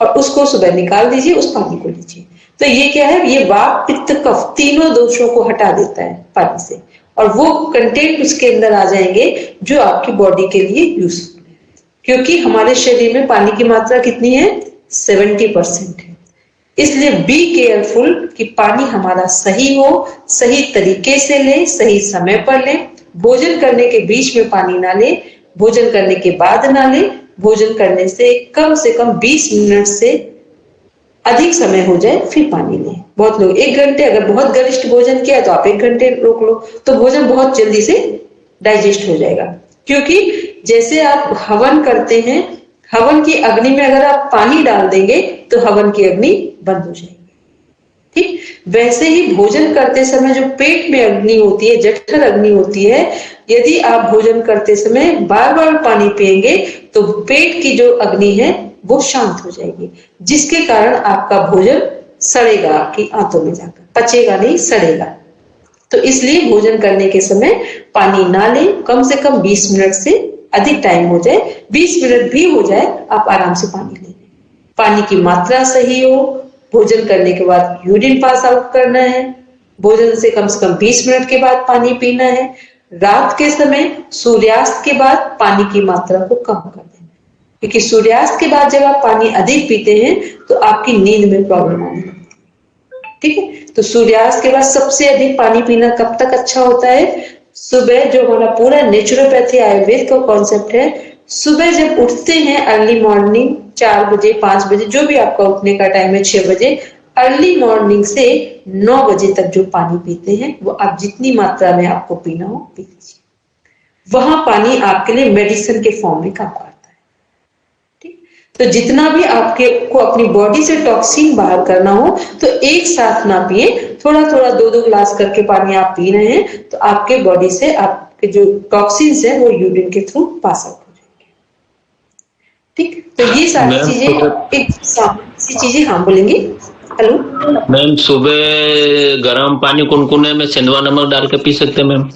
और उसको सुबह निकाल दीजिए, उस पानी को लीजिए। तो ये क्या है, ये वात पित्त कफ तीनों दोषों को हटा देता है पानी से, और वो कंटेंट उसके अंदर आ जाएंगे जो आपकी बॉडी के लिए यूजफुल है। क्योंकि हमारे शरीर में पानी की मात्रा कितनी है, 70% है। इसलिए बी केयरफुल कि पानी हमारा सही हो, सही तरीके से ले, सही समय पर ले। भोजन करने के बीच में पानी ना ले, भोजन करने के बाद ना ले। भोजन करने से कम 20 मिनट से अधिक समय हो जाए फिर पानी लें। बहुत लोग 1 घंटे, अगर बहुत गरिष्ठ भोजन किया तो आप 1 घंटे रोक लो, तो भोजन बहुत जल्दी से डाइजेस्ट हो जाएगा। क्योंकि जैसे आप हवन करते हैं, हवन की अग्नि में अगर आप पानी डाल देंगे तो हवन की अग्नि बंद हो जाएगी। ठीक। वैसे ही भोजन करते समय जो पेट में अग्नि होती है, जठर अग्नि होती है, यदि आप भोजन करते समय बार बार पानी पिएंगे तो पेट की जो अग्नि है वो शांत हो जाएगी, जिसके कारण आपका भोजन सड़ेगा, आपकी आंतों में जाकर पचेगा नहीं, सड़ेगा। तो इसलिए भोजन करने के समय पानी ना लें, कम से कम 20 मिनट से अधिक टाइम हो जाए, 20 मिनट भी हो जाए, आप आराम से पानी ले लें। पानी की मात्रा सही हो, भोजन करने के बाद यूरिन पास आउट करना है, भोजन से कम 20 मिनट के बाद पानी पीना है। रात के समय सूर्यास्त के बाद पानी की मात्रा को कम कर देना है, क्योंकि सूर्यास्त के बाद जब आप पानी अधिक पीते हैं तो आपकी नींद में प्रॉब्लम आने लगती है। ठीक है, तो सूर्यास्त के बाद सबसे अधिक पानी पीना कब तक अच्छा होता है? सुबह, जो हमारा पूरा नेचुरोपैथी आयुर्वेद का कॉन्सेप्ट है, सुबह जब उठते हैं अर्ली मॉर्निंग 4 बजे 5 बजे, जो भी आपका उठने का टाइम है, 6 बजे, अर्ली मॉर्निंग से 9 बजे तक जो पानी पीते हैं वो आप जितनी मात्रा में आपको पीना हो पी लीजिए। वहां पानी आपके लिए मेडिसिन के फॉर्म में काम करता है। ठीक, तो जितना भी आपके को अपनी बॉडी से टॉक्सिन बाहर करना हो तो एक साथ ना पिए, थोड़ा थोड़ा 2-2 गिलास करके पानी आप पी रहे हैं तो आपके बॉडी से आपके जो टॉक्सिन्स है वो यूरिन के थ्रू पास आउट हो जाएंगे। ठीक, तो ये सारी चीजें एक सामान्य चीजें हम बोलेंगे। हेलो मैम, सुबह गर्म पानी कुनकुने में सेंधवा नमक डाल के पी सकते हैं मैम?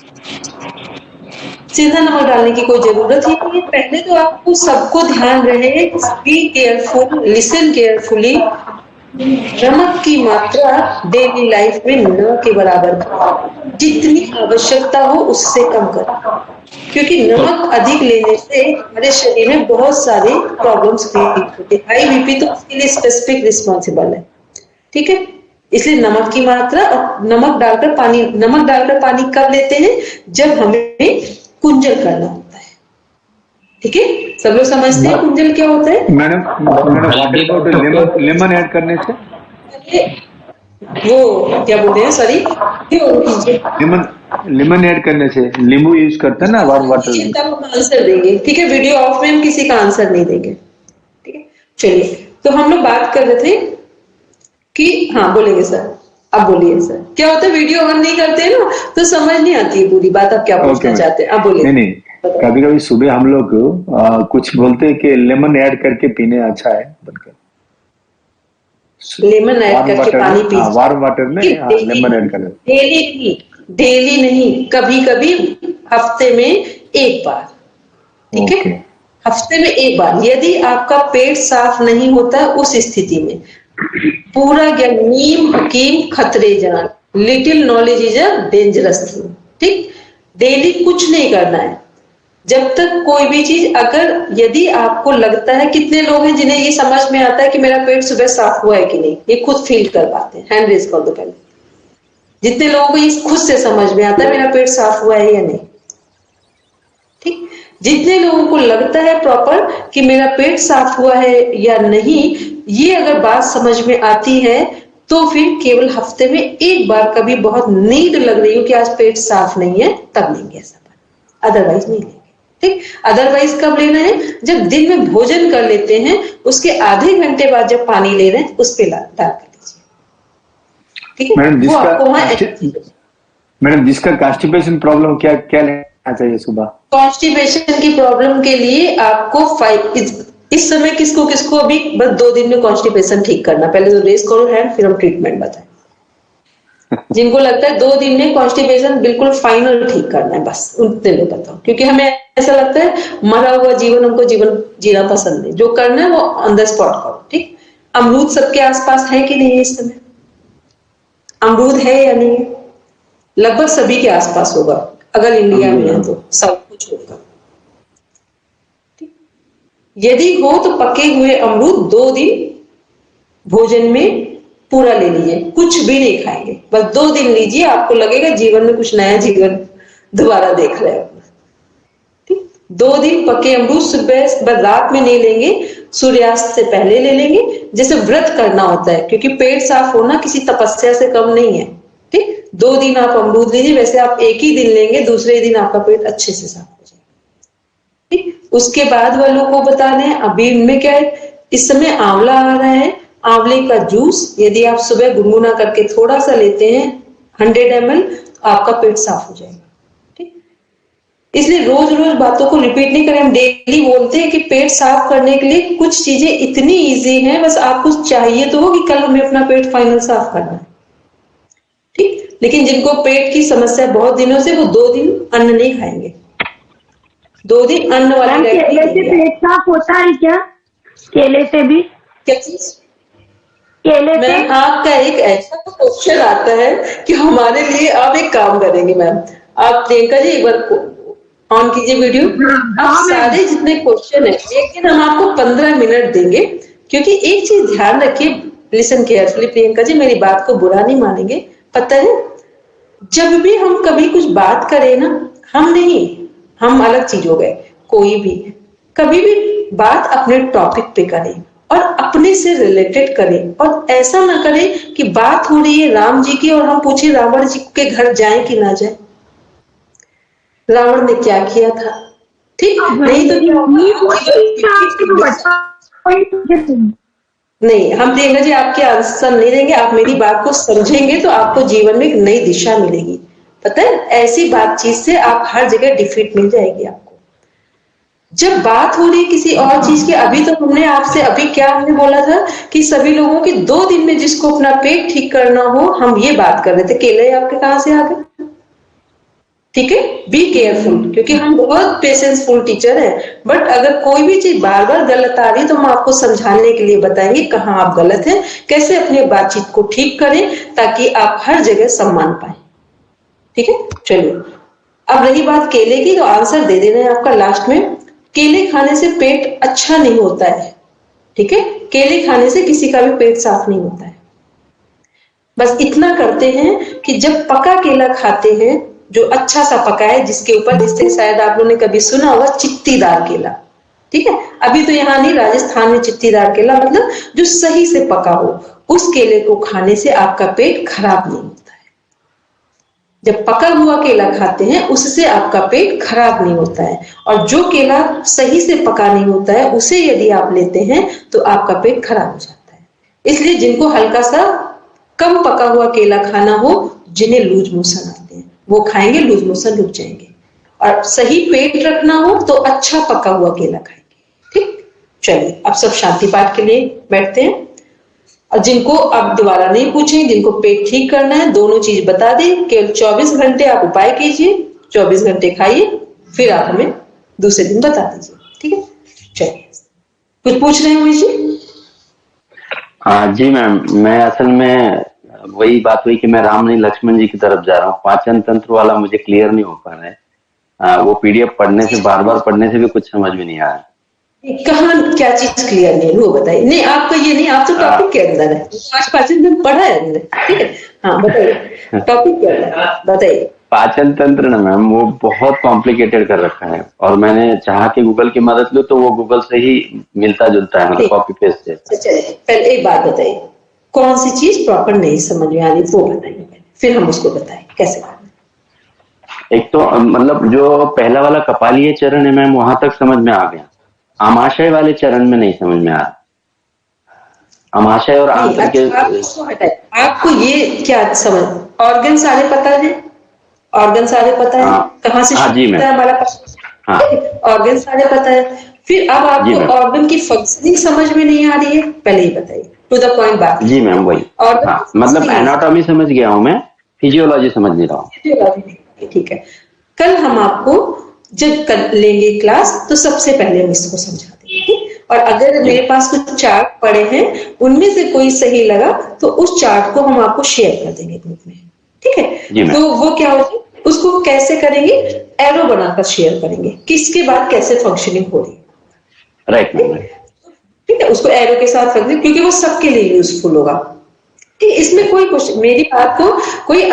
सीधा नमक डालने की कोई जरूरत ही नहीं है। पहले तो आपको सबको ध्यान रहे, बी केयरफुल, लिसन केयरफुली, नमक की मात्रा डेली लाइफ में न के बराबर करें, जितनी आवश्यकता हो उससे कम करें, क्योंकि नमक अधिक लेने से हमारे शरीर में बहुत सारे प्रॉब्लम्स क्रिएट होते हैं। हाई बीपी तो उसके लिए स्पेसिफिक रिस्पॉन्सिबल है। ठीक है, इसलिए नमक की मात्रा, और नमक डालकर पानी कब लेते हैं? जब हमें कुंजल करना होता है। ठीक है, सब लोग समझते हैं कुंजल क्या होता है? मैडम लेमन ऐड करने से वो क्या बोलते हैं, सॉरी, लेमन ऐड करने से नींबू यूज करते हैं ना, वार्म वाटर में। तब हम आंसर देंगे। ठीक है, वीडियो ऑफ में हम किसी का आंसर नहीं देंगे। ठीक है, चलिए, तो हम लोग बात कर रहे थे कि, हाँ बोलेंगे सर, अब बोलिए सर। क्या होता है, वीडियो ऑन नहीं करते हैं ना तो समझ नहीं आती है पूरी बात, आप क्या पूछना चाहते हैं, अब बोलिए। नहीं, कभी कभी सुबह हम लोग कुछ बोलते हैं कि लेमन ऐड करके पीने अच्छा है, बनकर लेमन ऐड करके पानी पी, वार्म वाटर में लेमन ऐड करें। डेली नहीं, कभी कभी हफ्ते में एक बार। ठीक है, हफ्ते में एक बार। यदि आपका पेट साफ नहीं होता उस स्थिति में पूरा ज्ञान, नीम हकीम खतरे जान, little knowledge is a dangerous thing. ठीक, डेली कुछ नहीं करना है जब तक कोई भी चीज, अगर यदि आपको लगता है, कितने लोग हैं जिन्हें ये समझ में आता है कि मेरा पेट सुबह साफ हुआ है कि नहीं, ये खुद फील कर पाते हैं? हैंड रेज कर दो पहले, जितने लोगों को ये खुद से समझ में आता है मेरा पेट साफ हुआ है या नहीं। ठीक, जितने लोगों को लगता है प्रॉपर कि मेरा पेट साफ हुआ है या नहीं, ये अगर बात समझ में आती है तो फिर केवल हफ्ते में एक बार, कभी बहुत नीड लग रही हो कि आज पेट साफ नहीं है, तब लेंगे ऐसा पानी, अदरवाइज नहीं लेंगे। ठीक, अदरवाइज कब लेना है? जब दिन में भोजन कर लेते हैं उसके आधे घंटे बाद जब पानी ले रहे हैं उस पे डाल कर लीजिए। ठीक है, वो आपको मैडम जिसका कॉन्स्टिपेशन प्रॉब्लम, क्या क्या लेना चाहिए सुबह? कॉन्स्टिपेशन की प्रॉब्लम के लिए आपको 5 इस समय किसको किसको अभी बस 2 दिन में कॉन्स्टिपेशन ठीक करना, पहले तो रेस करो हैंड, फिर हम ट्रीटमेंट बताएं। जिनको लगता है 2 दिन में कॉन्स्टिपेशन बिल्कुल फाइनल ठीक करना है, बस उतने लोग बताओ, क्योंकि हमें ऐसा लगता है मरा हुआ जीवन हमको जीवन जीना पसंद है, जो करना है वो ऑन द स्पॉट करो। ठीक, अमरूद सबके आसपास है कि नहीं है? इस समय अमरूद है या नहीं? लगभग सभी के आसपास होगा, अगर इंडिया में है तो सब कुछ होगा। यदि हो तो पके हुए अमरूद 2 दिन भोजन में पूरा ले लीजिए, कुछ भी नहीं खाएंगे, बस 2 दिन लीजिए, आपको लगेगा जीवन में कुछ नया जीवन दोबारा देख रहे हैं। ठीक, 2 दिन पके अमरूद सुबह रात में नहीं लेंगे, सूर्यास्त से पहले ले लेंगे, जैसे व्रत करना होता है, क्योंकि पेट साफ होना किसी तपस्या से कम नहीं है। ठीक, 2 दिन आप अमरूद लीजिए, वैसे आप एक ही दिन लेंगे, दूसरे दिन आपका पेट अच्छे से साफ हो जाएगा। ठीक, उसके बाद वालों को बता दें, अभी इनमें क्या है, इस समय आंवला आ रहा है, आंवले का जूस यदि आप सुबह गुनगुना करके थोड़ा सा लेते हैं 100 ml, आपका पेट साफ हो जाएगा। ठीक, इसलिए रोज रोज बातों को रिपीट नहीं करें। हम डेली बोलते हैं कि पेट साफ करने के लिए कुछ चीजें इतनी इजी हैं, बस आपको चाहिए तो हो कि कल हमें अपना पेट फाइनल साफ करना है, ठीक। लेकिन जिनको पेट की समस्या बहुत दिनों से, वो 2 दिन अन्न नहीं खाएंगे, 2 दिन अन्न वाली डाइट केले से पेट साफ होता है क्या? केले से भी? क्या चीज? केले से? मैम आपका एक ऐसा क्वेश्चन आता है कि हमारे लिए आप एक काम करेंगे मैम, आप प्रियंका जी एक बार ऑन कीजिए वीडियो। आप सारे जितने क्वेश्चन है, एक दिन हम आपको 15 मिनट देंगे, क्योंकि एक चीज ध्यान रखिए, लिसन केयरफुली प्रियंका जी, मेरी बात को बुरा नहीं मानेंगे। पता है, जब भी हम कभी कुछ बात करें ना, हम नहीं, हम अलग चीज हो गए, कोई भी कभी भी बात अपने टॉपिक पे करें और अपने से रिलेटेड करें, और ऐसा ना करें कि बात हो रही है राम जी की और हम पूछे रावण जी के घर जाएं कि ना जाएं, रावण ने क्या किया था, ठीक। नहीं तो नहीं, हम प्रियंका जी आपके आंसर नहीं देंगे, आप मेरी बात को समझेंगे तो आपको जीवन में एक नई दिशा मिलेगी। पता है, ऐसी बातचीत से आप हर जगह डिफीट मिल जाएगी आपको। जब बात हो रही किसी और चीज की, अभी तो हमने आपसे अभी क्या हमने बोला था कि सभी लोगों के 2 दिन में जिसको अपना पेट ठीक करना हो, हम ये बात कर रहे थे। केले आपके कहां से आ गए? ठीक है, बी केयरफुल, क्योंकि हम बहुत पेशेंसफुल टीचर हैं, बट अगर कोई भी चीज बार बार गलत आ रही तो हम आपको समझाने के लिए बताएंगे कहाँ आप गलत हैं, कैसे अपनी बातचीत को ठीक करें ताकि आप हर जगह सम्मान पाए। ठीक है, चलिए अब रही बात केले की, तो आंसर दे देना है आपका लास्ट में। केले खाने से पेट अच्छा नहीं होता है, ठीक है, केले खाने से किसी का भी पेट साफ नहीं होता है। बस इतना करते हैं कि जब पका केला खाते हैं, जो अच्छा सा पका है, जिसके ऊपर, जिससे शायद आप लोगों ने कभी सुना होगा चित्तीदार केला, ठीक है, अभी तो यहाँ नहीं, राजस्थान में चित्तीदार केला मतलब जो सही से पका हो, उस केले को खाने से आपका पेट खराब नहीं होता है। जब पका हुआ केला खाते हैं उससे आपका पेट खराब नहीं होता है, और जो केला सही से पका नहीं होता है उसे यदि आप लेते हैं तो आपका पेट खराब हो जाता है। इसलिए जिनको हल्का सा कम पका हुआ केला खाना हो, जिन्हें लूज मोशन आते हैं, वो खाएंगे, लूज मोशन रुक जाएंगे। और सही पेट रखना हो तो अच्छा पका हुआ केला खाएंगे। ठीक, चलिए अब सब शांति पाठ के लिए बैठते हैं। और जिनको अब दोबारा नहीं पूछें, जिनको पेट ठीक करना है, दोनों चीज बता दें। केवल 24 घंटे आप उपाय कीजिए, 24 घंटे खाइए, फिर आप हमें दूसरे दिन बता दीजिए। ठीक है, चलिए कुछ पूछ रहे हैं उमेश जी? हाँ जी मैम, मैं असल में वही बात हुई कि मैं राम नहीं लक्ष्मण जी की तरफ जा रहा हूँ। पाचन तंत्र वाला मुझे क्लियर नहीं हो पा रहा है। वो पीडीएफ पढ़ने से, बार बार पढ़ने से भी कुछ समझ में नहीं आ रहा। कहाँ क्या चीज क्लियर नहीं है वो बताइए। नहीं आपका ये नहीं, आप तो टॉपिक के अंदर है, आज पाचन तंत्र पढ़ा है हमने। ठीक है, हाँ बताइए टॉपिक के अंदर बताइए। पाचन तंत्र ना मैम वो बहुत कॉम्प्लिकेटेड कर रखा है, और मैंने चाहा कि गूगल की मदद लो तो वो गूगल से ही मिलता जुलता है, मतलब कॉपी पेस्ट से। चलिए पहले एक बात बताइए, कौन सी चीज प्रॉपर नहीं समझ में आ रही वो बताइए, फिर हम उसको बताएं कैसे करना। एक तो मतलब जो पहला वाला कपालीय चरण है मैम, वहां तक समझ में आ गया। आमाशय वाले चरण में नहीं समझ में आ रहा। आमाशय और आंत्र के आपको ये क्या समझ, ऑर्गन सारे पता है, ऑर्गन सारे पता है, कहाँ से शुरू है हमारा, ऑर्गन सारे पता है। फिर अब आपको ऑर्गन की फंक्शनिंग समझ में नहीं आ रही है, पहले ही बताइए, टू द पॉइंट बात। जी मैम वही, मतलब एनाटॉमी समझ गया हूँ मैं, फिजियोलॉजी समझ नहीं रहा हूँ। ठीक है, कल हम आपको जब लेंगे क्लास तो सबसे पहले हम इसको समझा देंगे। और अगर मेरे पास कुछ चार्ट पड़े हैं, उनमें से कोई सही लगा तो उस चार्ट को हम आपको शेयर कर देंगे ग्रुप में। ठीक है, तो वो क्या होगा, उसको कैसे करेंगे, एरो बनाकर शेयर करेंगे, किसके बाद कैसे फंक्शनिंग हो रही है। राइट, ठीक है, उसको एरो के साथ रख दें, क्योंकि वो सबके लिए यूजफुल होगा। ठीक, इसमें कोई क्वेश्चन, मेरी बात को कोई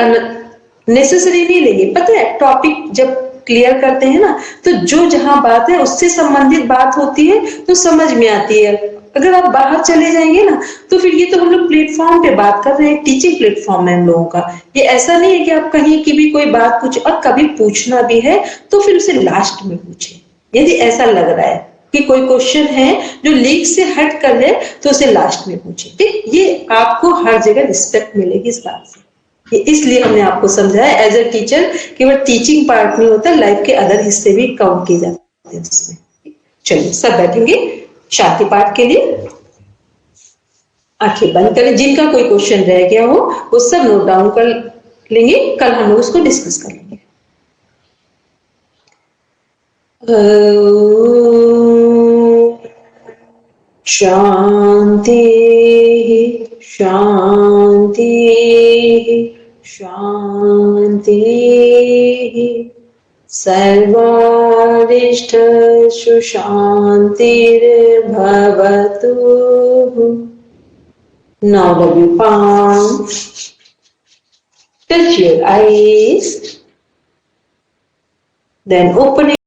नेसेसरी नहीं लेंगे। पता है, टॉपिक जब क्लियर करते हैं ना, तो जो जहां बात है उससे संबंधित बात होती है तो समझ में आती है। अगर आप बाहर चले जाएंगे ना, तो फिर ये तो हम लोग प्लेटफॉर्म पे बात कर रहे हैं, टीचिंग प्लेटफॉर्म है हम लोगों का। ये ऐसा नहीं है कि आप कहीं की भी कोई बात पूछे, और कभी पूछना भी है तो फिर उसे लास्ट में पूछे। यदि ऐसा लग रहा है कि कोई क्वेश्चन है जो लीक से हट कर है, तो उसे लास्ट में पूछे। ठीक, ये आपको हर जगह रिस्पेक्ट मिलेगी इस बात से। इसलिए हमने आपको समझाया एज अ टीचर केवल टीचिंग पार्ट नहीं होता, लाइफ के अदर हिस्से भी काउंट किए जाते हैं उसमें। चलिए सब बैठेंगे शांति पाठ के लिए, आंखें बंद करें। जिनका कोई क्वेश्चन रह गया हो वो सब नोट डाउन कर लेंगे, कल हम लोग उसको डिस्कस कर लेंगे। शांति शांति शांति, सर्वारिष्टसु शान्तिर्भवतु। Now rub your palms, touch your eyes, then open